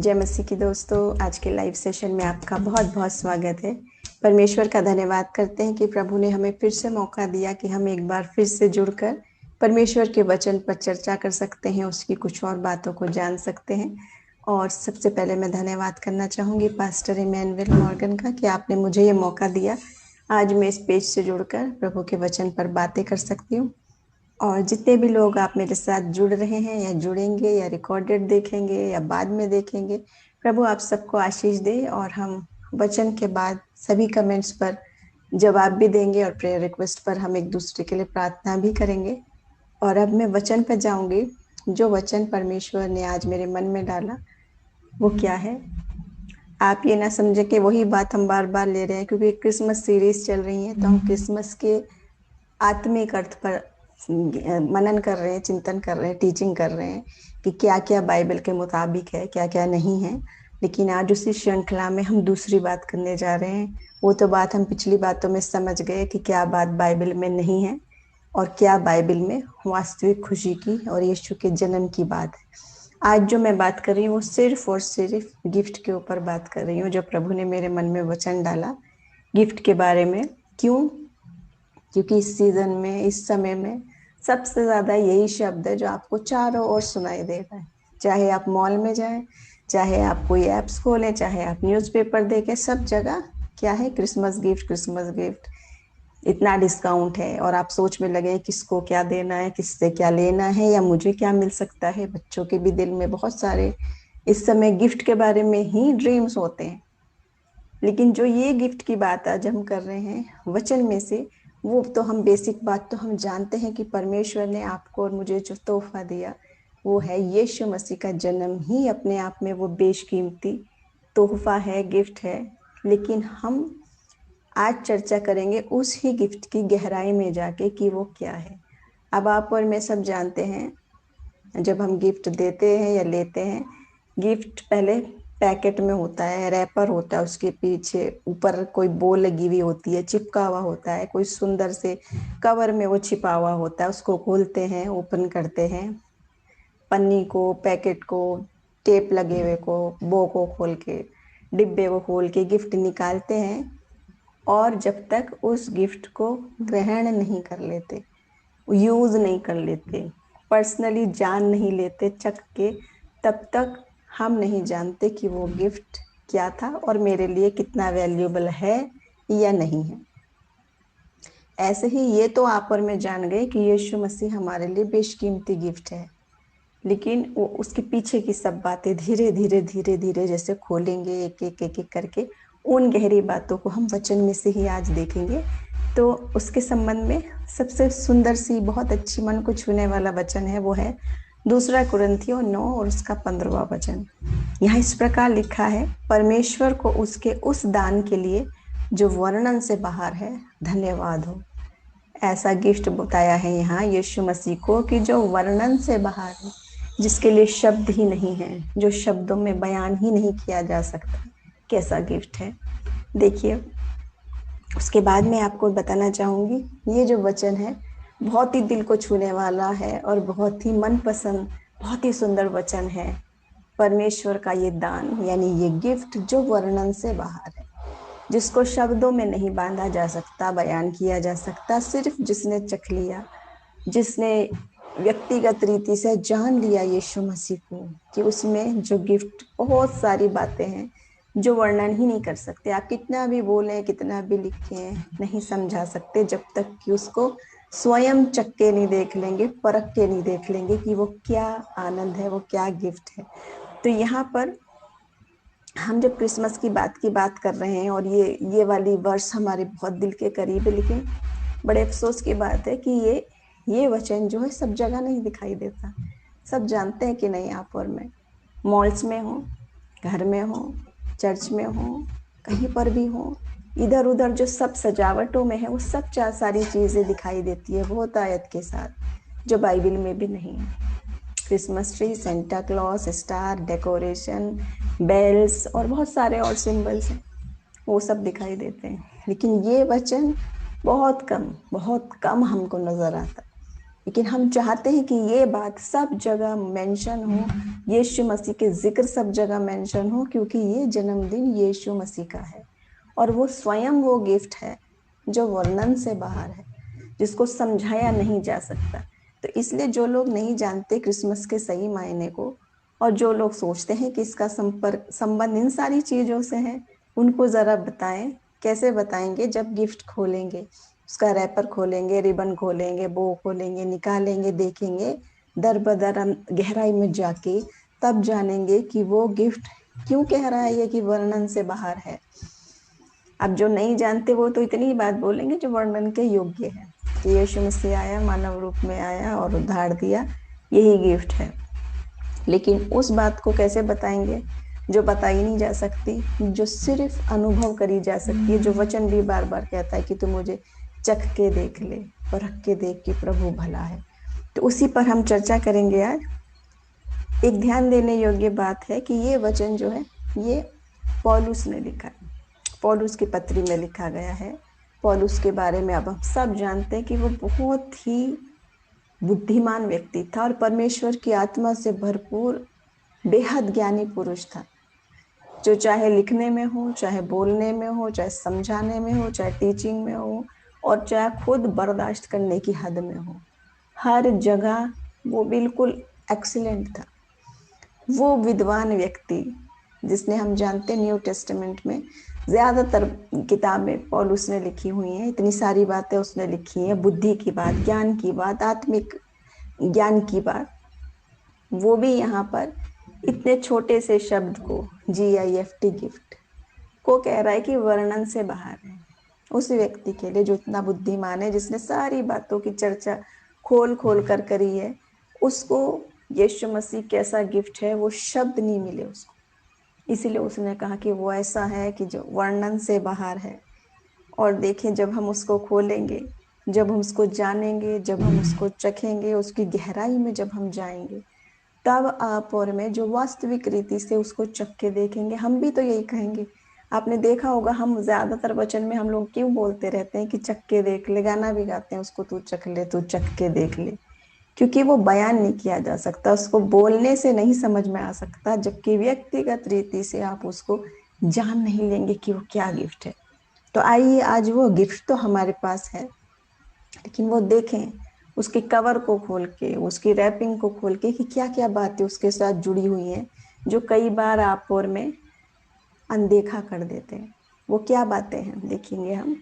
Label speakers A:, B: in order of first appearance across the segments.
A: जय मसीह की दोस्तों, आज के लाइव सेशन में आपका बहुत बहुत स्वागत है। परमेश्वर का धन्यवाद करते हैं कि प्रभु ने हमें फिर से मौका दिया कि हम एक बार फिर से जुड़कर परमेश्वर के वचन पर चर्चा कर सकते हैं, उसकी कुछ और बातों को जान सकते हैं। और सबसे पहले मैं धन्यवाद करना चाहूँगी पास्टर इमैनुअल मॉर्गन का कि आपने मुझे ये मौका दिया। आज मैं इस पेज से जुड़कर प्रभु के वचन पर बातें कर सकती हूँ। और जितने भी लोग आप मेरे साथ जुड़ रहे हैं या जुड़ेंगे या रिकॉर्डेड देखेंगे या बाद में देखेंगे, प्रभु आप सबको आशीष दे। और हम वचन के बाद सभी कमेंट्स पर जवाब भी देंगे और प्रेयर रिक्वेस्ट पर हम एक दूसरे के लिए प्रार्थना भी करेंगे। और अब मैं वचन पर जाऊंगी। जो वचन परमेश्वर ने आज मेरे मन में डाला वो क्या है, आप ये ना समझे कि वही बात हम बार बार ले रहे हैं, क्योंकि क्रिसमस सीरीज चल रही है तो हम क्रिसमस के आत्मिक अर्थ पर मनन कर रहे हैं, चिंतन कर रहे हैं, टीचिंग कर रहे हैं कि क्या क्या बाइबल के मुताबिक है, क्या क्या नहीं है। लेकिन आज उसी श्रृंखला में हम दूसरी बात करने जा रहे हैं। वो तो बात हम पिछली बातों में समझ गए कि क्या बात बाइबल में नहीं है और क्या बाइबल में वास्तविक खुशी की और यीशु के जन्म की बात है। आज जो मैं बात कर रही हूँ वो सिर्फ और सिर्फ गिफ्ट के ऊपर बात कर रही हूँ, जो प्रभु ने मेरे मन में वचन डाला गिफ्ट के बारे में। क्यों? क्योंकि इस सीजन में, इस समय में सबसे ज्यादा यही शब्द है जो आपको चारों ओर सुनाई दे रहा है। चाहे आप मॉल में जाएं, चाहे आप कोई ऐप्स खोलें, चाहे आप न्यूज़पेपर देखें, सब जगह क्या है? क्रिसमस गिफ्ट, क्रिसमस गिफ्ट, इतना डिस्काउंट है। और आप सोच में लगे किसको क्या देना है, किससे क्या लेना है, या मुझे क्या मिल सकता है। बच्चों के भी दिल में बहुत सारे इस समय गिफ्ट के बारे में ही ड्रीम्स होते हैं। लेकिन जो ये गिफ्ट की बात आज हम कर रहे हैं वचन में से, वो तो हम बेसिक बात तो हम जानते हैं कि परमेश्वर ने आपको और मुझे जो तोहफा दिया वो है यीशु मसीह का जन्म ही अपने आप में वो बेशकीमती तोहफा है, गिफ्ट है। लेकिन हम आज चर्चा करेंगे उस ही गिफ्ट की गहराई में जाके कि वो क्या है। अब आप और मैं सब जानते हैं, जब हम गिफ्ट देते हैं या लेते हैं, गिफ्ट पहले पैकेट में होता है, रैपर होता है, उसके पीछे ऊपर कोई बो लगी हुई होती है, चिपका हुआ होता है, कोई सुंदर से कवर में वो छिपा हुआ होता है। उसको खोलते हैं, ओपन करते हैं, पन्नी को, पैकेट को, टेप लगे हुए को, बो को खोल के, डिब्बे को खोल के गिफ्ट निकालते हैं। और जब तक उस गिफ्ट को ग्रहण नहीं कर लेते, यूज नहीं कर लेते, पर्सनली जान नहीं लेते चख के, तब तक हम नहीं जानते कि वो गिफ्ट क्या था और मेरे लिए कितना वैल्यूएबल है या नहीं है। ऐसे ही ये तो आप और मैं जान गए कि यीशु मसीह हमारे लिए बेशकीमती गिफ्ट है। लेकिन वो उसके पीछे की सब बातें धीरे धीरे धीरे धीरे जैसे खोलेंगे एक एक एक एक करके, उन गहरी बातों को हम वचन में से ही आज देखेंगे। तो उसके संबंध में सबसे सुंदर सी, बहुत अच्छी, मन को छूने वाला वचन है, वो है 2 कुरिन्थियों 9 और उसका 15वां वचन। यहाँ इस प्रकार लिखा है, परमेश्वर को उसके उस दान के लिए जो वर्णन से बाहर है धन्यवाद हो। ऐसा गिफ्ट बताया है यहाँ यीशु मसीह को कि जो वर्णन से बाहर है, जिसके लिए शब्द ही नहीं है, जो शब्दों में बयान ही नहीं किया जा सकता। कैसा गिफ्ट है देखिए। उसके बाद मैं आपको बताना चाहूंगी, ये जो वचन है बहुत ही दिल को छूने वाला है और बहुत ही मनपसंद, बहुत ही सुंदर वचन है। परमेश्वर का ये दान यानी ये गिफ्ट जो वर्णन से बाहर है, जिसको शब्दों में नहीं बांधा जा सकता, बयान किया जा सकता, सिर्फ जिसने चख लिया, जिसने व्यक्तिगत रीति से जान लिया यीशु मसीह को, कि उसमें जो गिफ्ट, बहुत सारी बातें हैं जो वर्णन ही नहीं कर सकते। आप कितना भी बोलें, कितना भी लिखें, नहीं समझा सकते जब तक कि उसको स्वयं चख के नहीं देख लेंगे, परख के नहीं देख लेंगे कि वो क्या आनंद है, वो क्या गिफ्ट है। तो यहाँ पर हम जब क्रिसमस की बात कर रहे हैं और ये वाली वर्ष हमारे बहुत दिल के करीब है, लेकिन बड़े अफसोस की बात है कि ये वचन जो है सब जगह नहीं दिखाई देता। सब जानते हैं कि नहीं, आप और मैं, मॉल्स में हो, घर में हो, चर्च में हो, कहीं पर भी हो, इधर उधर जो सब सजावटों में है वो सब सारी चीजें दिखाई देती है बहुत आयत के साथ, जो बाइबल में भी नहीं है। Christmas tree, Santa Claus, star, decoration, bells और बहुत सारे और सिंबल्स हैं, वो सब दिखाई देते हैं। लेकिन ये वचन बहुत कम हमको नजर आता। लेकिन हम चाहते हैं कि ये बात सब जगह मेंशन हो, यीशु मसीह के जिक्र सब जगह मेंशन हो, क्योंकि ये जन्मदिन यीशु मसीह का है और वो स्वयं वो गिफ्ट है जो वर्णन से बाहर है, जिसको समझाया नहीं जा सकता। तो इसलिए जो लोग नहीं जानते क्रिसमस के सही मायने को, और जो लोग सोचते हैं कि इसका संबंध इन सारी चीजों से है, उनको जरा बताएं। कैसे बताएंगे? जब गिफ्ट खोलेंगे, उसका रैपर खोलेंगे, रिबन खोलेंगे, बो खोलेंगे, निकालेंगे, देखेंगे, दर बदर हम गहराई में जाके तब जानेंगे कि वो गिफ्ट क्यों कह रहा है ये कि वर्णन से बाहर है। अब जो नहीं जानते वो तो इतनी ही बात बोलेंगे जो वर्णन के योग्य है कि यीशु मसीह आया, मानव रूप में आया और उद्धार दिया, यही गिफ्ट है। लेकिन उस बात को कैसे बताएंगे जो बताई नहीं जा सकती, जो सिर्फ अनुभव करी जा सकती है, जो वचन भी बार बार कहता है कि तू मुझे चख के देख ले, परख के देख कि प्रभु भला है। तो उसी पर हम चर्चा करेंगे आज। एक ध्यान देने योग्य बात है कि ये वचन जो है ये पौलुस ने लिखा है, पौलुस की पत्री में लिखा गया है। पौलुस के बारे में अब हम सब जानते हैं कि वो बहुत ही बुद्धिमान व्यक्ति था और परमेश्वर की आत्मा से भरपूर बेहद ज्ञानी पुरुष था, जो चाहे लिखने में हो, चाहे बोलने में हो, चाहे समझाने में हो, चाहे टीचिंग में हो, और चाहे खुद बर्दाश्त करने की हद में हो, हर जगह वो बिल्कुल एक्सीलेंट था। वो विद्वान व्यक्ति जिसने, हम जानते न्यू टेस्टामेंट में ज्यादातर किताबें पौलुस ने लिखी हुई हैं, इतनी सारी बातें उसने लिखी हैं, बुद्धि की बात, ज्ञान की बात, आत्मिक ज्ञान की बात। वो भी यहाँ पर इतने छोटे से शब्द को, GIFT, गिफ्ट को कह रहा है कि वर्णन से बाहर है। उस व्यक्ति के लिए जो इतना बुद्धिमान है, जिसने सारी बातों की चर्चा खोल खोल कर करी है, उसको यीशु मसीह कैसा गिफ्ट है वो शब्द नहीं मिले उसको। इसीलिए उसने कहा कि वो ऐसा है कि जो वर्णन से बाहर है। और देखें, जब हम उसको खोलेंगे, जब हम उसको जानेंगे, जब हम उसको चखेंगे, उसकी गहराई में जब हम जाएंगे, तब आप और मैं जो वास्तविक रीति से उसको चख के देखेंगे, हम भी तो यही कहेंगे। आपने देखा होगा, हम ज्यादातर वचन में हम लोग क्यों बोलते रहते हैं कि चख के देख ले, गाना भी गाते हैं उसको, तू चख ले, तू चख के देख ले, क्योंकि वो बयान नहीं किया जा सकता, उसको बोलने से नहीं समझ में आ सकता, जबकि व्यक्तिगत रीति से आप उसको जान नहीं लेंगे कि वो क्या गिफ्ट है। तो आइए, आज वो गिफ्ट तो हमारे पास है, लेकिन वो देखें उसके कवर को खोल के, उसकी रैपिंग को खोल के कि क्या क्या बातें उसके साथ जुड़ी हुई हैं, जो कई बार आप और में अनदेखा कर देते हैं। वो क्या बातें हैं देखेंगे हम।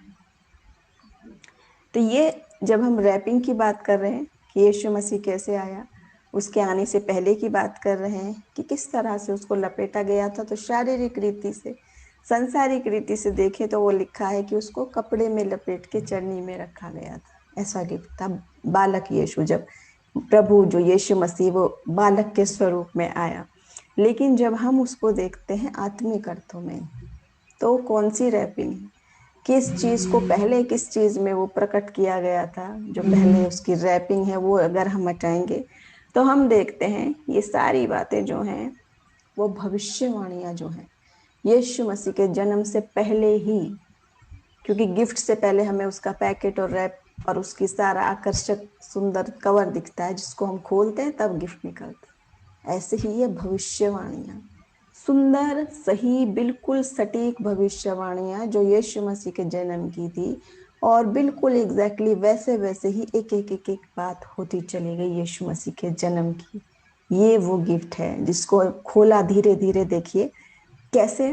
A: तो ये जब हम रैपिंग की बात कर रहे हैं कि यीशु मसीह कैसे आया, उसके आने से पहले की बात कर रहे हैं कि किस तरह से उसको लपेटा गया था, तो शारीरिक रीति से, संसारिक रीति से देखें तो वो लिखा है कि उसको कपड़े में लपेट के चरनी में रखा गया था। ऐसा गिफ्ट था बालक यीशु, जब प्रभु जो यीशु मसीह वो बालक के स्वरूप में आया। लेकिन जब हम उसको देखते हैं आत्मिक अर्थों में, तो कौन सी रैपिंग, किस चीज को पहले किस चीज में वो प्रकट किया गया था, जो पहले उसकी रैपिंग है, वो अगर हम हटाएंगे तो हम देखते हैं ये सारी बातें जो हैं वो भविष्यवाणियां जो हैं यीशु मसीह के जन्म से पहले ही, क्योंकि गिफ्ट से पहले हमें उसका पैकेट और रैप और उसकी सारा आकर्षक सुंदर कवर दिखता है, जिसको हम खोलते हैं तब गिफ्ट निकलता है। ऐसे ही ये भविष्यवाणियां, सुंदर, सही, बिल्कुल सटीक भविष्यवाणियां जो यीशु मसीह के जन्म की थी, और बिल्कुल एग्जैक्टली वैसे वैसे ही एक एक एक एक बात होती चली गई यीशु मसीह के जन्म की। ये वो गिफ्ट है जिसको खोला धीरे धीरे। देखिए कैसे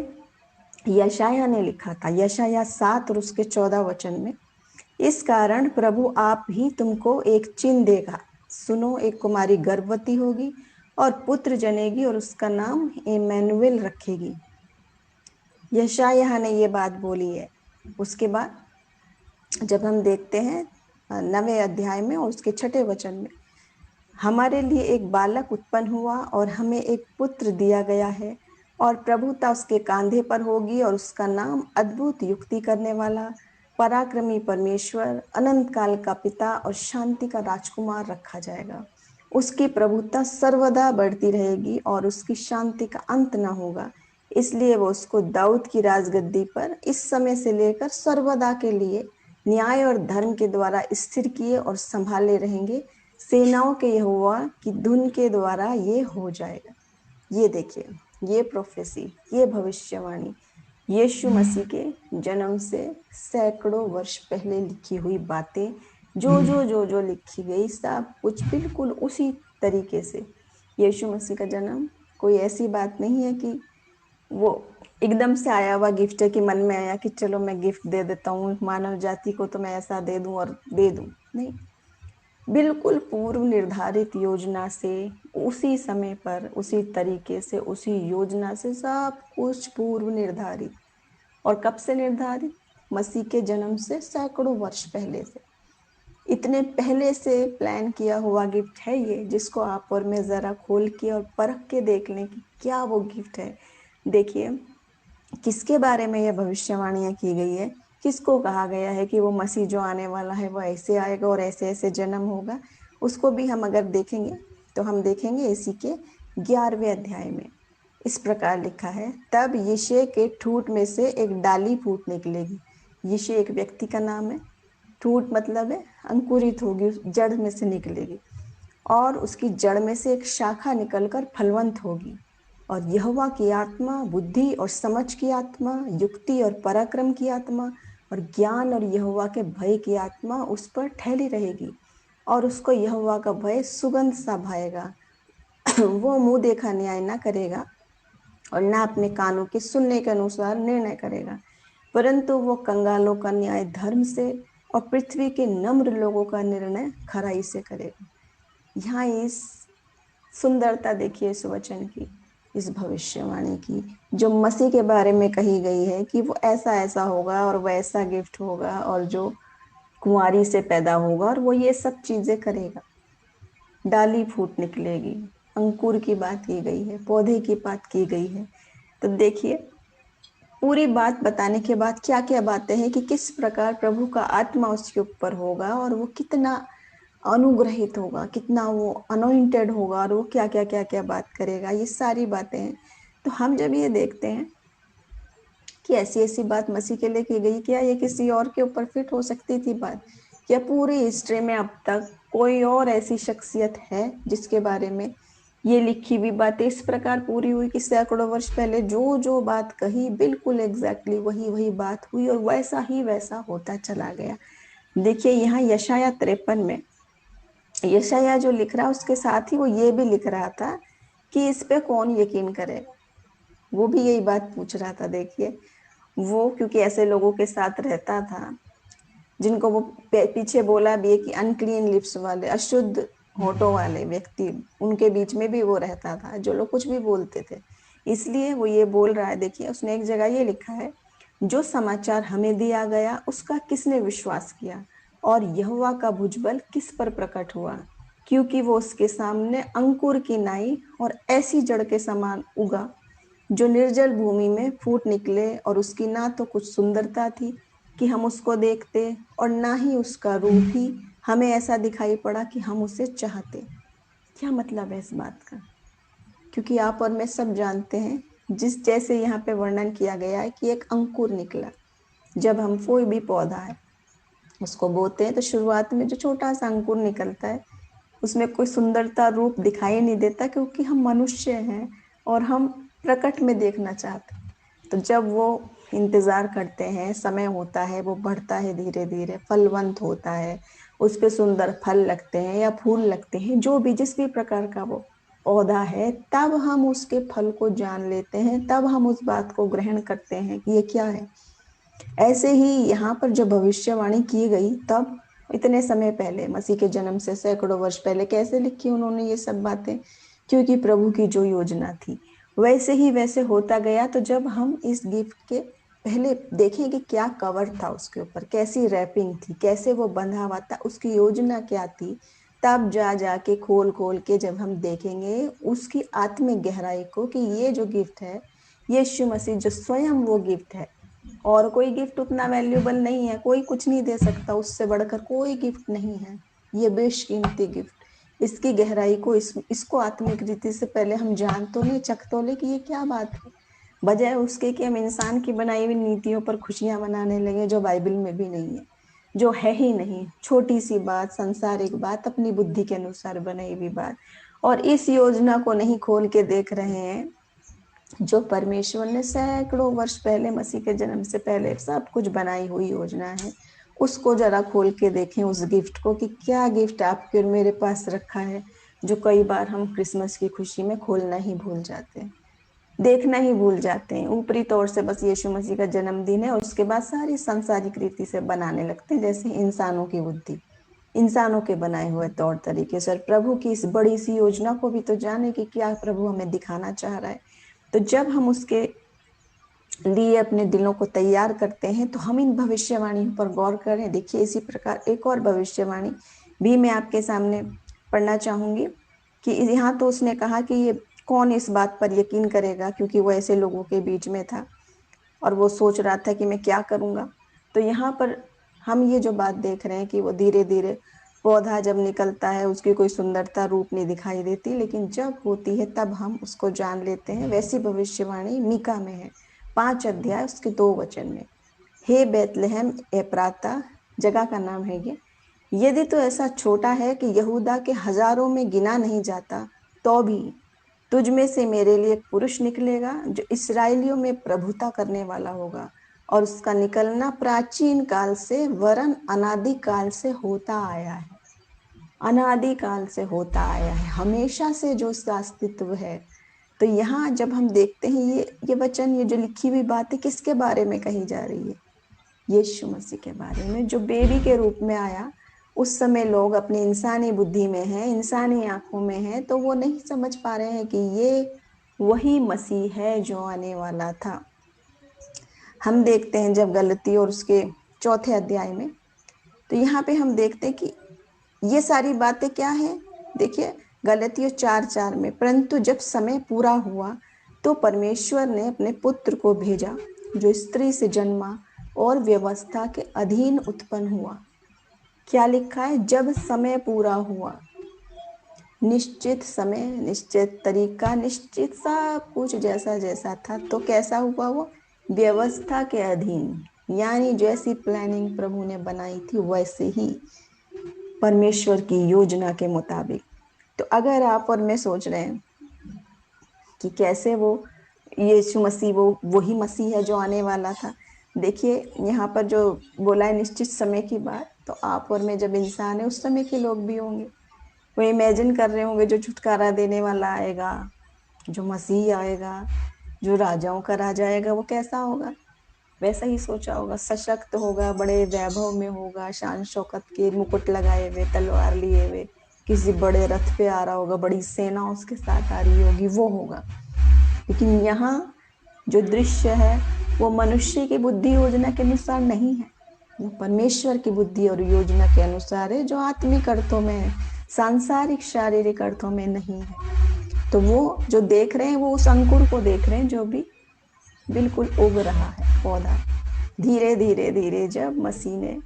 A: यशाया ने लिखा था, यशाया 7 और उसके 14 वचन में, इस कारण प्रभु आप ही तुमको एक चिन्ह देगा, सुनो, एक कुमारी गर्भवती होगी और पुत्र जनेगी और उसका नाम इम्मानुएल रखेगी। यशायाह ने ये बात बोली है। उसके बाद जब हम देखते हैं 9वें अध्याय में और उसके 6ठे वचन में, हमारे लिए एक बालक उत्पन्न हुआ और हमें एक पुत्र दिया गया है और प्रभुता उसके कांधे पर होगी और उसका नाम अद्भुत युक्ति करने वाला, पराक्रमी परमेश्वर, अनंत काल का पिता और शांति का राजकुमार रखा जाएगा। उसकी प्रभुता सर्वदा बढ़ती रहेगी और उसकी शांति का अंत न होगा। इसलिए वो उसको दाऊद की राजगद्दी पर इस समय से लेकर सर्वदा के लिए न्याय और धर्म के द्वारा स्थिर किए और संभाले रहेंगे। सेनाओं के यहोवा की धुन के द्वारा ये हो जाएगा। ये देखिए, ये प्रोफेसी, ये भविष्यवाणी यीशु मसीह के जन्म से सैकड़ों वर्ष पहले लिखी हुई बातें, जो लिखी गई सब कुछ बिल्कुल उसी तरीके से। यीशु मसीह का जन्म कोई ऐसी बात नहीं है कि वो एकदम से आया हुआ गिफ्ट है कि मन में आया कि चलो मैं गिफ्ट दे देता हूँ मानव जाति को, तो मैं ऐसा दे दूं और दे दूं। नहीं, बिल्कुल पूर्व निर्धारित योजना से, उसी समय पर, उसी तरीके से, उसी योजना से सब कुछ पूर्व निर्धारित। और कब से निर्धारित? मसीह के जन्म से सैकड़ों वर्ष पहले से। इतने पहले से प्लान किया हुआ गिफ्ट है ये, जिसको आप और मैं जरा खोल के और परख के देख लें कि क्या वो गिफ्ट है। देखिए, किसके बारे में यह भविष्यवाणियां की गई है, किसको कहा गया है कि वो मसीह जो आने वाला है वो ऐसे आएगा और ऐसे ऐसे जन्म होगा, उसको भी हम अगर देखेंगे तो हम देखेंगे इसी के 11वें अध्याय में इस प्रकार लिखा है, तब यिशै के ठूंठ में से एक डाली फूट निकलेगी। यिशै एक व्यक्ति का नाम है, ठूंठ मतलब है अंकुरित होगी, जड़ में से निकलेगी, और उसकी जड़ में से एक शाखा निकलकर फलवंत होगी। और यहोवा की आत्मा, बुद्धि और समझ की आत्मा, युक्ति और पराक्रम की आत्मा और ज्ञान और यहोवा के भय की आत्मा उस पर ठहरी रहेगी, और उसको यहोवा का भय सुगंध सा भाएगा। वो मुंह देखा न्याय ना करेगा और ना अपने कानों के सुनने के अनुसार निर्णय करेगा, परंतु वो कंगालों का न्याय धर्म से और पृथ्वी के नम्र लोगों का निर्णय खराई से करेगा। यहाँ इस सुंदरता देखिए इस वचन की, इस भविष्यवाणी की, जो मसीह के बारे में कही गई है कि वो ऐसा ऐसा होगा और वैसा गिफ्ट होगा, और जो कुंवारी से पैदा होगा और वो ये सब चीजें करेगा। डाली फूट निकलेगी, अंकुर की बात की गई है, पौधे की बात की गई है। तो देखिए, पूरी बात बताने के बाद क्या क्या बातें हैं कि किस प्रकार प्रभु का आत्मा उसके ऊपर होगा और वो कितना अनुग्रहित होगा, कितना वो अनोइंटेड होगा, और वो क्या क्या क्या क्या बात करेगा, ये सारी बातें हैं। तो हम जब ये देखते हैं कि ऐसी ऐसी बात मसीह के लिए की गई, क्या ये किसी और के ऊपर फिट हो सकती थी बात? क्या पूरी हिस्ट्री में अब तक कोई और ऐसी शख्सियत है जिसके बारे में ये लिखी हुई बातें इस प्रकार पूरी हुई कि सैकड़ों वर्ष पहले जो जो बात कही बिल्कुल एग्जैक्टली वही वही बात हुई और वैसा ही वैसा होता चला गया? देखिए, यहाँ यशाया 53 में यशाया जो लिख रहा है उसके साथ ही वो ये भी लिख रहा था कि इस पे कौन यकीन करे। वो भी यही बात पूछ रहा था। देखिए, वो क्योंकि ऐसे लोगों के साथ रहता था जिनको वो पीछे बोला भी है कि अनक्लीन लिप्स वाले, अशुद्ध होठों वाले व्यक्ति, उनके बीच में भी वो रहता था, जो लोग कुछ भी बोलते थे। इसलिए वो ये बोल रहा है। देखिए, उसने एक जगह ये लिखा है, जो समाचार हमें दिया गया उसका किसने विश्वास किया, और यहोवा का भुजबल किस पर प्रकट हुआ, क्योंकि वो उसके सामने अंकुर की नाई और ऐसी जड़ के समान उगा जो निर्जल भूमि में फूट निकले, और उसकी ना तो कुछ सुंदरता थी कि हम उसको देखते, और ना ही उसका रूप ही हमें ऐसा दिखाई पड़ा कि हम उसे चाहते। क्या मतलब है इस बात का? क्योंकि आप और मैं सब जानते हैं, जिस जैसे यहाँ पे वर्णन किया गया है कि एक अंकुर निकला। जब हम कोई भी पौधा है उसको बोते हैं तो शुरुआत में जो छोटा सा अंकुर निकलता है उसमें कोई सुंदरता रूप दिखाई नहीं देता, क्योंकि हम मनुष्य हैं और हम प्रकट में देखना चाहते हैं। तो जब वो इंतजार करते हैं, समय होता है, वो बढ़ता है, धीरे धीरे फलवंत होता है, उस पे सुंदर फल लगते हैं या फूल लगते हैं, जो भी जिस भी प्रकार का वो पौधा है, तब हम उसके फल को जान लेते हैं, तब हम उस बात को ग्रहण करते हैं कि ये क्या है। ऐसे ही यहाँ पर जो भविष्यवाणी की गई तब इतने समय पहले, मसीह के जन्म से सैकड़ों वर्ष पहले, कैसे लिखी उन्होंने ये सब बातें? क्योंकि प्रभु की जो योजना थी वैसे ही वैसे होता गया। तो जब हम इस गिफ्ट के पहले देखें कि क्या कवर था उसके ऊपर, कैसी रैपिंग थी, कैसे वो बंधा हुआ था, उसकी योजना क्या थी, तब जा जाके खोल खोल के जब हम देखेंगे उसकी आत्मिक गहराई को कि ये जो गिफ्ट है यीशु मसीह जो स्वयं वो गिफ्ट है, और कोई गिफ्ट उतना वैल्यूएबल नहीं है, कोई कुछ नहीं दे सकता, उससे बढ़कर कोई गिफ्ट नहीं है। ये बेशकीमती गिफ्ट, इसकी गहराई को इसको आत्मिक रीति से पहले हम जान तो ले, चख तो ले कि ये क्या बात है, बजाय उसके कि हम इंसान की बनाई हुई नीतियों पर खुशियां मनाने लगे जो बाइबल में भी नहीं है, जो है ही नहीं। छोटी सी बात, संसारिक बात, अपनी बुद्धि के अनुसार बनाई हुई बात, और इस योजना को नहीं खोल के देख रहे हैं जो परमेश्वर ने सैकड़ों वर्ष पहले, मसीह के जन्म से पहले सब कुछ बनाई हुई योजना है। उसको जरा खोल के देखें, उस गिफ्ट को, कि क्या गिफ्ट आपके और मेरे पास रखा है, जो कई बार हम क्रिसमस की खुशी में खोलना ही भूल जाते हैं, देखना ही भूल जाते हैं। ऊपरी तौर से बस यीशु मसीह का जन्मदिन है, उसके बाद सारी सांसारिक रीति से बनाने लगते हैं, जैसे इंसानों की बुद्धि, इंसानों के बनाए हुए तौर तरीके से। और प्रभु की इस बड़ी सी योजना को भी तो जाने कि क्या प्रभु हमें दिखाना चाह रहा है। तो जब हम उसके लिए अपने दिलों को तैयार करते हैं, तो हम इन भविष्यवाणियों पर गौर करें। देखिए, इसी प्रकार एक और भविष्यवाणी भी मैं आपके सामने पढ़ना चाहूंगी कि यहाँ तो उसने कहा कि ये कौन इस बात पर यकीन करेगा, क्योंकि वो ऐसे लोगों के बीच में था और वो सोच रहा था कि मैं क्या करूंगा। तो यहाँ पर हम ये जो बात देख रहे हैं कि वो धीरे धीरे पौधा जब निकलता है, उसकी कोई सुंदरता रूप नहीं दिखाई देती, लेकिन जब होती है तब हम उसको जान लेते हैं। वैसी भविष्यवाणी मीका में है, 5 अध्याय उसके 2 वचन में। हे बेतलहम एप्राता, जगह का नाम है ये, यदि तो ऐसा छोटा है कि यहूदा के हजारों में गिना नहीं जाता, तो भी तुझ में से मेरे लिए एक पुरुष निकलेगा जो इसराइलियों में प्रभुता करने वाला होगा, और उसका निकलना प्राचीन काल से वरन अनादि काल से होता आया है। अनादि काल से होता आया है, हमेशा से जो उसका अस्तित्व है। तो यहाँ जब हम देखते हैं ये वचन, ये जो लिखी हुई बात है, किसके बारे में कही जा रही है? यीशु मसीह के बारे में, जो बेबी के रूप में आया। उस समय लोग अपनी इंसानी बुद्धि में हैं, इंसानी आंखों में हैं, तो वो नहीं समझ पा रहे हैं कि ये वही मसीह है जो आने वाला था। हम देखते हैं जब गलती और उसके 4 अध्याय में, तो यहाँ पे हम देखते हैं कि ये सारी बातें क्या है। देखिए, गलतियों 4:4 में, परंतु जब समय पूरा हुआ तो परमेश्वर ने अपने पुत्र को भेजा, जो स्त्री से जन्मा और व्यवस्था के अधीन उत्पन्न हुआ। क्या लिखा है? जब समय पूरा हुआ, निश्चित समय, निश्चित तरीका, निश्चित सब कुछ जैसा जैसा था। तो कैसा हुआ वो? व्यवस्था के अधीन, यानी जैसी प्लानिंग प्रभु ने बनाई थी वैसे ही, परमेश्वर की योजना के मुताबिक। तो अगर आप और मैं सोच रहे हैं कि कैसे वो यीशु मसीह वही मसीह है जो आने वाला था, देखिए यहाँ पर जो बोला है निश्चित समय की बात, तो आप और मैं जब इंसान है, उस समय के लोग भी होंगे। वो इमेजिन कर रहे होंगे जो छुटकारा देने वाला आएगा, जो मसीह आएगा, जो राजाओं का राजा आएगा, वो कैसा होगा? वैसा ही सोचा होगा, सशक्त होगा, बड़े वैभव में होगा, शान शौकत के मुकुट लगाए हुए, तलवार लिए हुए, किसी बड़े रथ पे आ रहा होगा, बड़ी सेना उसके साथ आ रही होगी, वो होगा। लेकिन यहाँ जो दृश्य है वो मनुष्य की बुद्धि योजना के अनुसार नहीं है, वो परमेश्वर की बुद्धि और योजना के अनुसार है, जो आत्मिक अर्थों में है, सांसारिक शारीरिक अर्थों में नहीं है। तो वो जो देख रहे हैं, वो उस अंकुर को देख रहे हैं जो भी बिल्कुल उग रहा है, पौधा। धीरे धीरे धीरे जब मसीह ने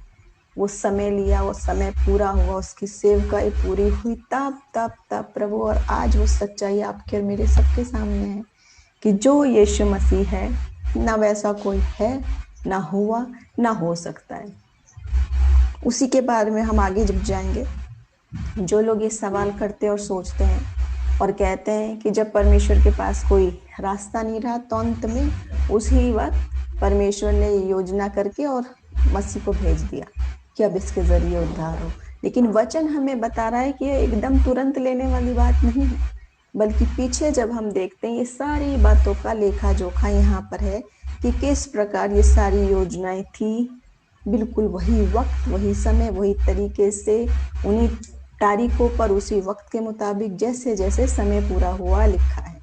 A: वो समय लिया, वो समय पूरा हुआ, उसकी सेवकाई पूरी हुई, तब तब तब प्रभु, और आज वो सच्चाई आपके और मेरे सबके सामने है कि जो यीशु मसीह है, ना वैसा कोई है, ना हुआ, ना हो सकता है। उसी के बारे में हम आगे जब जाएंगे, जो लोग ये सवाल करते और सोचते हैं और कहते हैं कि जब परमेश्वर के पास कोई रास्ता नहीं रहा, तो अंत में उसी वक्त परमेश्वर ने योजना करके और मसीह को भेज दिया कि अब इसके जरिए उद्धार हो। लेकिन वचन हमें बता रहा है कि ये एकदम तुरंत लेने वाली बात नहीं है, बल्कि पीछे जब हम देखते हैं, ये सारी बातों का लेखा जोखा यहाँ पर है कि किस प्रकार ये सारी योजनाएं थी, बिल्कुल वही वक्त, वही समय, वही तरीके से, उन्हीं तारीखों पर, उसी वक्त के मुताबिक, जैसे जैसे समय पूरा हुआ लिखा है।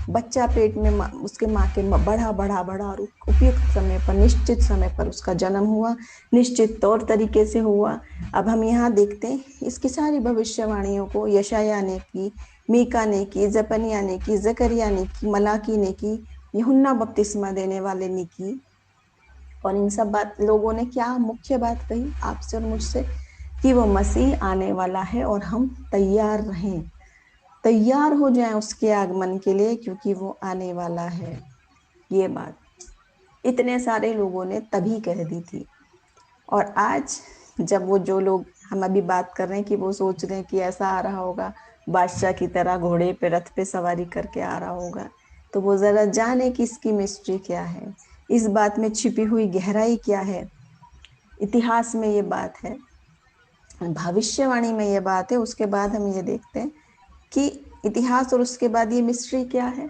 A: बच्चा पेट में उसके माँ के बढ़ा बढ़ा बढ़ा और उपयुक्त समय पर, निश्चित समय पर उसका जन्म हुआ, निश्चित तौर तरीके से हुआ। अब हम यहाँ देखते हैं इसकी सारी भविष्यवाणियों को यशायाह ने की, मीका ने की, जपनिया ने की, जकरिया ने की, मलाकी ने की, यूहन्ना बपतिस्मा देने वाले ने की। और इन सब बात लोगों ने क्या मुख्य बात कही आपसे और मुझसे, कि वो मसीह आने वाला है और हम तैयार रहें, तैयार हो जाएं उसके आगमन के लिए, क्योंकि वो आने वाला है। ये बात इतने सारे लोगों ने तभी कह दी थी। और आज जब वो जो लोग हम अभी बात कर रहे हैं कि वो सोच रहे हैं कि ऐसा आ रहा होगा, बादशाह की तरह घोड़े पे रथ पे सवारी करके आ रहा होगा, तो वो जरा जाने कि इसकी मिस्ट्री क्या है, इस बात में छिपी हुई गहराई क्या है। इतिहास में ये बात है, भविष्यवाणी में ये बात है। उसके बाद हम ये देखते हैं कि इतिहास और उसके बाद ये मिस्ट्री क्या है,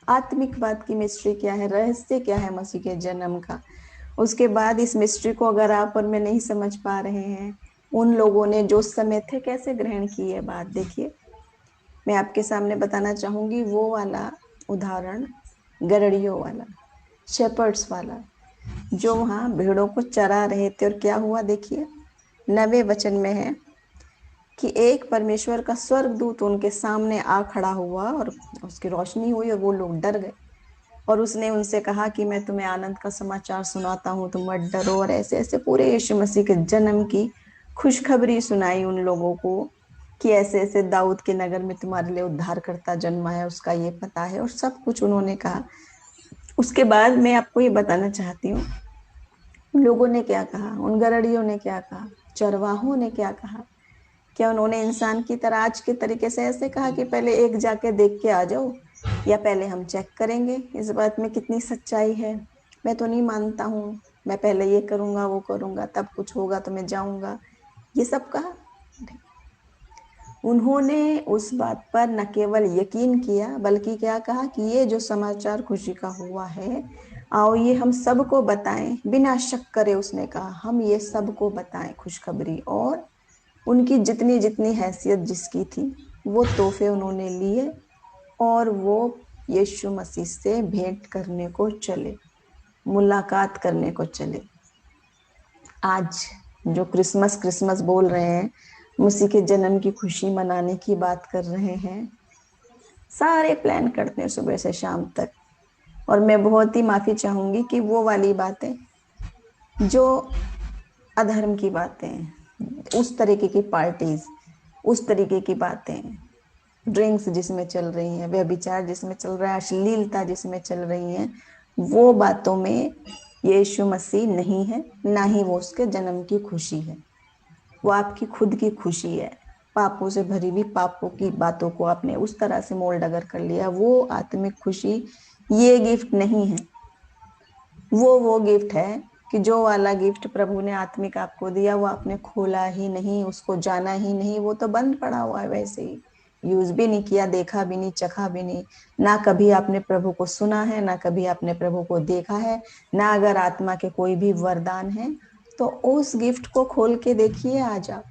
A: आत्मिक बात की मिस्ट्री क्या है, रहस्य क्या है मसीह के जन्म का। उसके बाद इस मिस्ट्री को अगर आप और मैं नहीं समझ पा रहे हैं, उन लोगों ने जो समय थे कैसे ग्रहण की ये बात देखिए। मैं आपके सामने बताना चाहूंगी वो वाला उदाहरण, गड़ड़ियों वाला, शेपर्ड्स वाला, जो वहां भेड़ों को चरा रहे थे। और क्या हुआ देखिए, 9वें वचन में है कि एक परमेश्वर का स्वर्गदूत उनके सामने आ खड़ा हुआ और उसकी रोशनी हुई और वो लोग डर गए। और उसने उनसे कहा कि मैं तुम्हें आनंद का समाचार सुनाता हूँ, तुम मत डरो। और ऐसे ऐसे पूरे यीशु मसीह के जन्म की खुशखबरी सुनाई उन लोगों को कि ऐसे ऐसे दाऊद के नगर में तुम्हारे लिए उद्धारकर्ता जन्मा है, उसका ये पता है, और सब कुछ उन्होंने कहा। उसके बाद मैं आपको ये बताना चाहती हूँ उन लोगों ने क्या कहा, उन गरड़ियों ने क्या कहा, चरवाहों ने क्या कहा। क्या उन्होंने इंसान की तरह आज के तरीके से ऐसे कहा कि पहले एक जाके देख के आ जाओ, या पहले हम चेक करेंगे इस बात में कितनी सच्चाई है, मैं तो नहीं मानता हूँ, मैं पहले ये करूंगा वो करूंगा तब कुछ होगा तो मैं जाऊंगा, ये सब कहा। उन्होंने उस बात पर न केवल यकीन किया बल्कि क्या कहा कि ये जो समाचार खुशी का हुआ है, आओ ये हम सबको बताएं, बिना शक करे उसने कहा हम ये सबको बताएं खुशखबरी। और उनकी जितनी जितनी हैसियत जिसकी थी वो तोहफे उन्होंने लिए और वो यीशु मसीह से भेंट करने को चले, मुलाकात करने को चले। आज जो क्रिसमस क्रिसमस बोल रहे हैं, मसीह के जन्म की खुशी मनाने की बात कर रहे हैं, सारे प्लान करते हैं सुबह से शाम तक। और मैं बहुत ही माफी चाहूंगी कि वो वाली बातें जो अधर्म की बातें, उस तरीके की पार्टीज, उस तरीके की बातें, ड्रिंक्स जिसमें चल रही हैं, व्यभिचार जिसमें चल रहा है, अश्लीलता जिसमें चल रही है, वो बातों में यीशु मसीह नहीं है, ना ही वो उसके जन्म की खुशी है। वो आपकी खुद की खुशी है। पापों से भरी हुई पापों की बातों को आपने उस तरह से मोल्ड अगर कर लिया, वो आत्मिक खुशी ये गिफ्ट नहीं है। वो गिफ्ट है कि जो वाला गिफ्ट प्रभु ने आत्मिक आपको दिया वो आपने खोला ही नहीं, उसको जाना ही नहीं, वो तो बंद पड़ा हुआ है वैसे ही, यूज भी नहीं किया, देखा भी नहीं, चखा भी नहीं। ना कभी आपने प्रभु को सुना है, ना कभी आपने प्रभु को देखा है, ना अगर आत्मा के कोई भी वरदान है तो उस गिफ्ट को खोल के देखिए आज आप।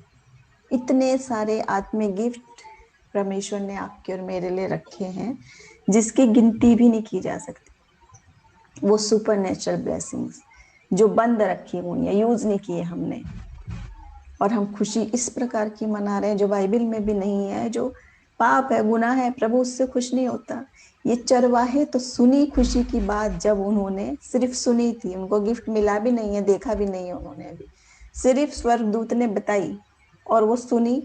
A: इतने सारे आत्मिक गिफ्ट परमेश्वर ने आपके और मेरे लिए रखे हैं जिसकी गिनती भी नहीं की जा सकती। वो सुपर नेचुरल ब्लेसिंग्स जो बंद रखी हुई है, यूज नहीं किए हमने, और हम खुशी इस प्रकार की मना रहे हैं जो बाइबल में भी नहीं है, जो पाप है, गुनाह है, प्रभु उससे खुश नहीं होता। ये चरवाहे तो सुनी खुशी की बात, जब उन्होंने सिर्फ सुनी थी, उनको गिफ्ट मिला भी नहीं है, देखा भी नहीं है उन्होंने अभी, सिर्फ स्वर्गदूत ने बताई और वो सुनी,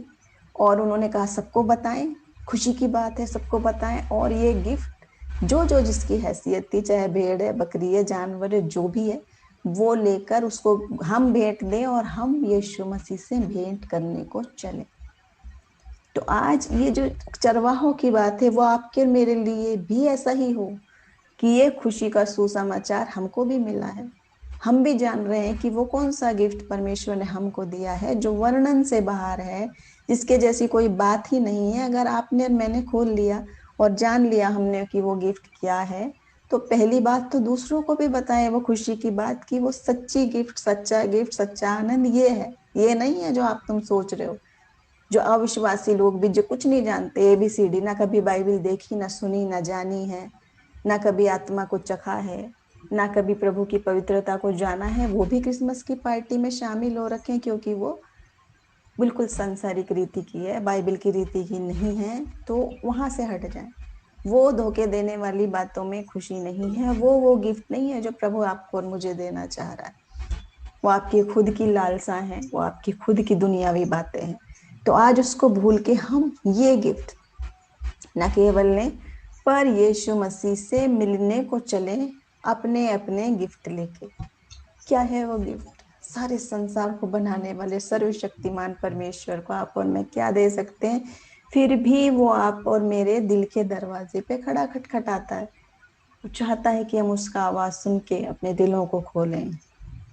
A: और उन्होंने कहा सबको बताएं, खुशी की बात है सबको बताएं। और ये गिफ्ट जो जो जिसकी हैसियत थी, चाहे भेड़ है, बकरी है, जानवर है, जो भी है, वो लेकर उसको हम भेंट दें और हम यीशु मसीह से भेंट करने को चले। तो आज ये जो चरवाहों की बात है वो आपके मेरे लिए भी ऐसा ही हो कि ये खुशी का सुसमाचार हमको भी मिला है। हम भी जान रहे हैं कि वो कौन सा गिफ्ट परमेश्वर ने हमको दिया है जो वर्णन से बाहर है, जिसके जैसी कोई बात ही नहीं है। अगर आपने और मैंने खोल लिया और जान लिया हमने कि वो गिफ्ट क्या है, तो पहली बात तो दूसरों को भी बताएं वो खुशी की बात कि वो सच्ची गिफ्ट, सच्चा गिफ्ट, सच्चा आनंद ये है, ये नहीं है जो आप तुम सोच रहे हो। जो अविश्वासी लोग भी जो कुछ नहीं जानते, ABCD, ना कभी बाइबल देखी, ना सुनी, ना जानी है, ना कभी आत्मा को चखा है, ना कभी प्रभु की पवित्रता को जाना है, वो भी क्रिसमस की पार्टी में शामिल हो रखे हैं, क्योंकि वो बिल्कुल सांसारिक रीति की है, बाइबल की रीति की नहीं है। तो वहां से हट जाएं, वो धोखे देने वाली बातों में खुशी नहीं है, वो गिफ्ट नहीं है जो प्रभु आपको और मुझे देना चाह रहा है। वो आपकी खुद की लालसा है, वो आपकी खुद की दुनियावी बातें हैं। तो आज उसको भूल के हम ये गिफ्ट न केवल लें, पर यीशु मसीह से मिलने को चले, अपने अपने गिफ्ट लेके। क्या है वो गिफ्ट? सारे संसार को बनाने वाले सर्वशक्तिमान परमेश्वर को आप और मैं क्या दे सकते हैं? फिर भी वो आप और मेरे दिल के दरवाजे पे खड़ा खटखटाता है। वो चाहता है कि हम उसका आवाज सुन के अपने दिलों को खोलें,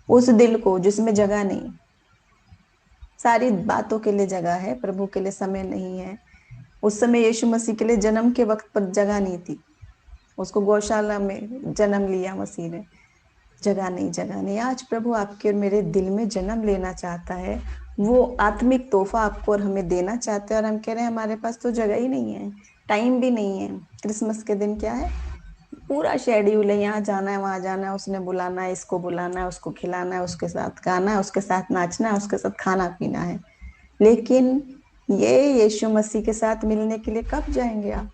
A: उस दिल को जिसमें जगह नहीं। सारी बातों के लिए जगह है, प्रभु के लिए समय नहीं है। उस समय यीशु मसीह के लिए जन्म के वक्त पर जगह नहीं थी। उसको गौशाला में जन्म लिया मसीह ने, जगह नहीं, जगह नहीं। आज प्रभु आपके और मेरे दिल में जन्म लेना चाहता है। वो आत्मिक तोहफा आपको और हमें देना चाहते हैं, और हम कह रहे हैं हमारे पास तो जगह ही नहीं है, टाइम भी नहीं है। क्रिसमस के दिन क्या है, पूरा शेड्यूल है, यहाँ जाना है, वहां जाना है, उसने बुलाना है, इसको बुलाना है, उसको खिलाना है, उसके साथ गाना है, उसके साथ नाचना है, उसके साथ खाना पीना है। लेकिन ये यीशु मसीह के साथ मिलने के लिए कब जाएंगे आप,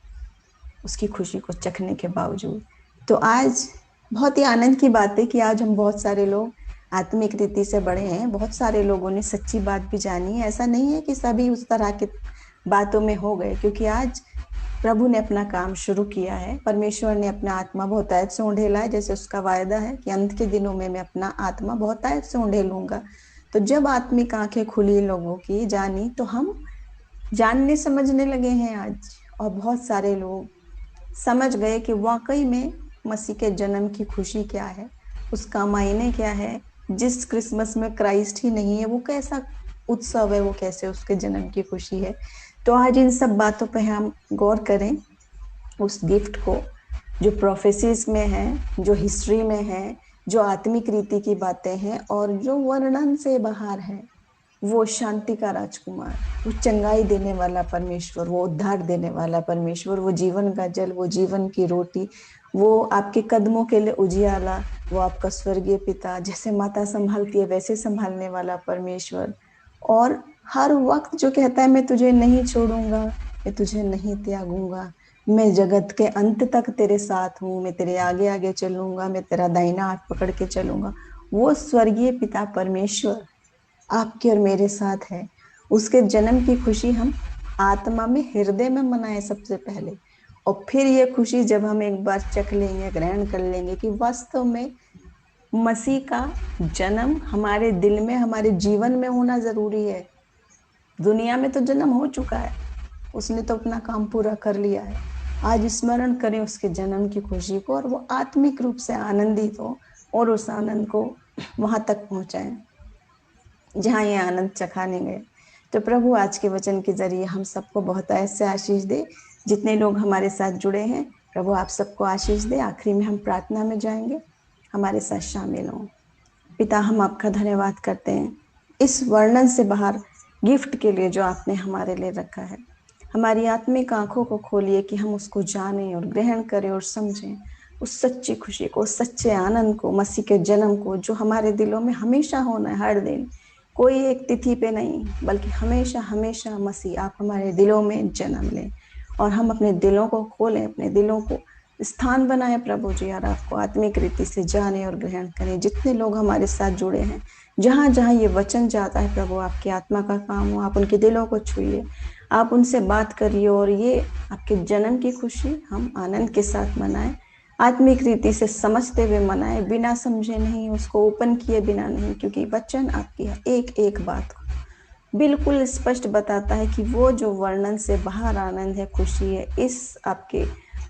A: उसकी खुशी को चखने के बावजूद? तो आज बहुत ही आनंद की बात है कि आज हम बहुत सारे लोग आत्मिक रीति से बढ़े हैं। बहुत सारे लोगों ने सच्ची बात भी जानी है। ऐसा नहीं है कि सभी उस तरह के बातों में हो गए, क्योंकि आज प्रभु ने अपना काम शुरू किया है। परमेश्वर ने अपना आत्मा बहुतायत से उंडेला है, जैसे उसका वायदा है कि अंत के दिनों में मैं अपना आत्मा बहुतायत से उंडेलूंगा। तो जब आत्मिक आंखें खुली लोगों की, जानी, तो हम जानने समझने लगे हैं आज। और बहुत सारे लोग समझ गए कि वाकई में मसीह के जन्म की खुशी क्या है, उसका मायने क्या है। जिस क्रिसमस में क्राइस्ट ही नहीं है, वो कैसा उत्सव है, वो कैसे उसके जन्म की खुशी है। तो आज इन सब बातों पे हम गौर करें, उस गिफ्ट को जो प्रोफेसीज में है, जो हिस्ट्री में है, जो आत्मिक रीति की बातें हैं, और जो वर्णन से बाहर है। वो शांति का राजकुमार, वो चंगाई देने वाला परमेश्वर, वो उद्धार देने वाला परमेश्वर, वो जीवन का जल, वो जीवन की रोटी, वो आपके कदमों के लिए उजियाला, वो आपका स्वर्गीय पिता, जैसे माता संभालती है वैसे संभालने वाला परमेश्वर। और हर वक्त जो कहता है मैं तुझे नहीं छोड़ूंगा, मैं तुझे नहीं त्यागूंगा, मैं जगत के अंत तक तेरे साथ हूँ, मैं तेरे आगे आगे चलूंगा, मैं तेरा दाहिना हाथ पकड़ के चलूंगा। वो स्वर्गीय पिता परमेश्वर आपके और मेरे साथ है। उसके जन्म की खुशी हम आत्मा में, हृदय में मनाएं सबसे पहले। और फिर ये खुशी जब हम एक बार चख लेंगे, ग्रहण कर लेंगे कि वास्तव में मसीह का जन्म हमारे दिल में, हमारे जीवन में होना जरूरी है। दुनिया में तो जन्म हो चुका है, उसने तो अपना काम पूरा कर लिया है। आज स्मरण करें उसके जन्म की खुशी को, और वो आत्मिक रूप से आनंदित हो, और उस आनंद को वहां तक पहुंचाएं जहाँ ये आनंद चखा नहीं गए। तो प्रभु आज के वचन के जरिए हम सबको बहुत ऐसे आशीष दे। जितने लोग हमारे साथ जुड़े हैं, प्रभु आप सबको आशीष दे। आखिरी में हम प्रार्थना में जाएंगे, हमारे साथ शामिल हों। पिता, हम आपका धन्यवाद करते हैं इस वर्णन से बाहर गिफ्ट के लिए जो आपने हमारे लिए रखा है। हमारी आत्मिक आंखों को खोलिए कि हम उसको जानें और ग्रहण करें और समझें उस सच्ची खुशी को, उस सच्चे आनंद को, मसीह के जन्म को, जो हमारे दिलों में हमेशा होना है, हर दिन, कोई एक तिथि पे नहीं, बल्कि हमेशा हमेशा मसीह आप हमारे दिलों में जन्म लें, और हम अपने दिलों को खोलें, अपने दिलों को स्थान बनाए प्रभु जी, और आपको आत्मिक रीति से जाने और ग्रहण करें। जितने लोग हमारे साथ जुड़े हैं, जहाँ जहाँ ये वचन जाता है प्रभु, आपकी आत्मा का काम हो, आप उनके दिलों को छुइए, आप उनसे बात करिए, और ये आपके जन्म की खुशी हम आनंद के साथ मनाएं, आत्मिक रीति से समझते हुए मनाएं, बिना समझे नहीं, उसको ओपन किए बिना नहीं, क्योंकि वचन आपकी एक एक बात को बिल्कुल स्पष्ट बताता है कि वो जो वर्णन से बाहर आनंद है, खुशी है, इस आपके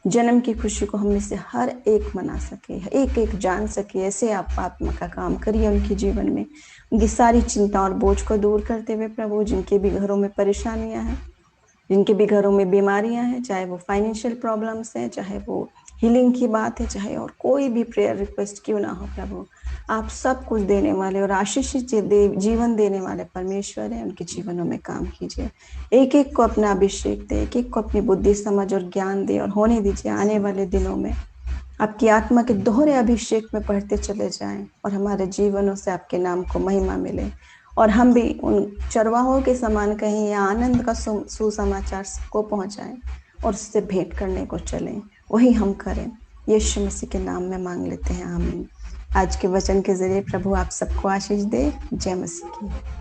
A: जन्म की खुशी को हम में से हर एक मना सके, एक एक जान सके। ऐसे आप आत्मा का काम करिए उनके जीवन में, उनकी सारी चिंता और बोझ को दूर करते हुए प्रभु, जिनके भी घरों में परेशानियां हैं, जिनके भी घरों में बीमारियां हैं, चाहे वो फाइनेंशियल प्रॉब्लम्स हैं, चाहे वो हीलिंग की बात है, चाहे और कोई भी प्रेयर रिक्वेस्ट क्यों ना हो प्रभु, आप सब कुछ देने वाले और आशीषित जीवन देने वाले परमेश्वर हैं। उनके जीवनों में काम कीजिए, एक एक को अपना अभिषेक दे, एक एक को अपनी बुद्धि, समझ और ज्ञान दे, और होने दीजिए आने वाले दिनों में आपकी आत्मा के दोहरे अभिषेक में पढ़ते चले जाएं, और हमारे जीवनों से आपके नाम को महिमा मिले, और हम भी उन चरवाहों के समान कहीं या आनंद का सुसमाचार सबको पहुंचाएं, और उससे भेंट करने को चलें, वही हम करें। यीशु मसीह के नाम में मांग लेते हैं, आमीन। आज के वचन के जरिए प्रभु आप सबको आशीष दे। जय मसीह की।